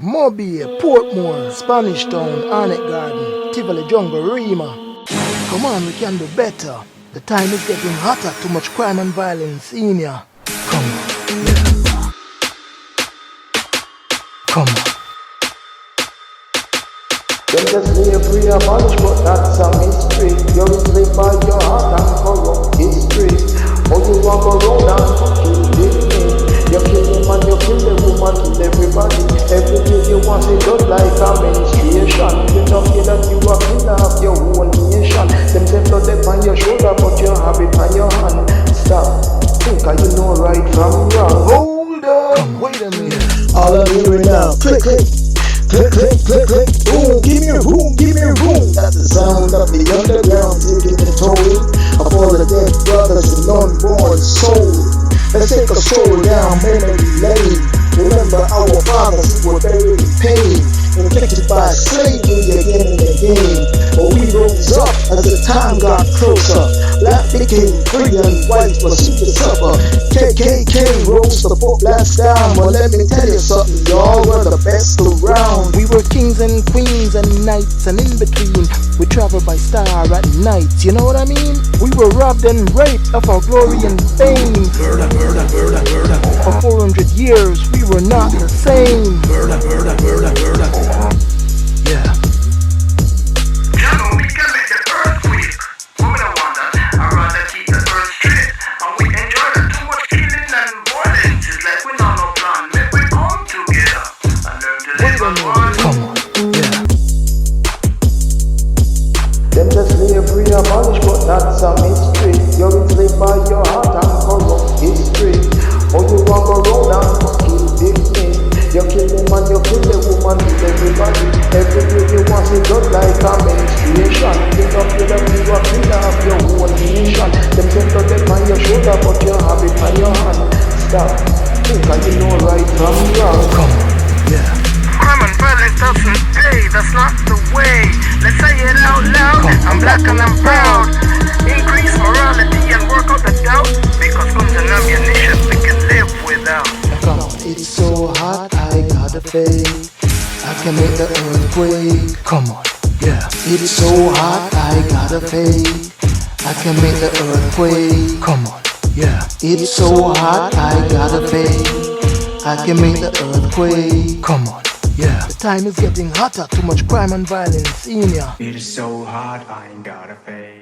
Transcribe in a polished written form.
Mobile, Portmore, Spanish Town, Arnett Garden, Tivoli Jungle, Rima. Come on, we can do better. The time is getting hotter, too much crime and violence in ya. Come on, yeah. Come on. Them just live free abolish, but that's a mystery. You're enslaved by your heart and corrupt history. Oh, you want to roll down to kill this thing. You kill him and you kill the woman, kill everybody. Everything you want is just like a menstruation. You don't feel that you are killer of your own nation. Them say blood on your shoulder, but you have it on your hand. Stop, think you know right from wrong. Hold up, Wait a minute. all I'm hearing now, click, click. Click, click, click, click, boom, give me room, give me room. That's the sound of the underground taking the toll of all the dead brothers and unborn souls. Let's take a stroll down memory lane. Remember our fathers who were buried in pain, inflicted by slavery again and again. But we rose up as the time got closer. Black became free and white was super suffer. KKK rose the book last down. Well, let me tell you something, y'all were the best around. We were kings and queens and knights, and in between we traveled by star at night. You know what I mean? We were robbed and raped of our glory and fame. Murder, murder, murder, murder. For 400 years we were not the same. Murder, murder, murder, murder. Yeah. You know we can make the earth quake. Women are wonder, I'd rather keep the earth straight. And we enjoy the too much killing and violence. It's like we know no plan. Make we come together and learn to live as one. Come on. Yeah. Them just live free abolish, but that's a mystery. You're enslaved by your heart and corrupt history. Oh, you want to roll down to kill big thing. You kill him and you kill the woman, kill everybody. Everything you want is just like a menstruation. You don't feel that you are killer of your own nation. Them say blood on your shoulder, but you have it on your hand. Stop, think you know right from wrong. Come on. Yeah. Crime and violence doesn't pay, that's not the way. Let's say it out loud, I'm black and I'm proud. Increase morality and work out the doubt. Because guns and ammunition we can live without. Come on. It's so hot, I gotta fade. I can make the earthquake. Come on. Yeah. It's so hot, I gotta fade. I can make the earthquake. Come on. Yeah. It's so hot, I gotta fade. I can make the earthquake. Come on. Yeah. The time is getting hotter, too much crime and violence in ya. It is so hot, I ain't got a face.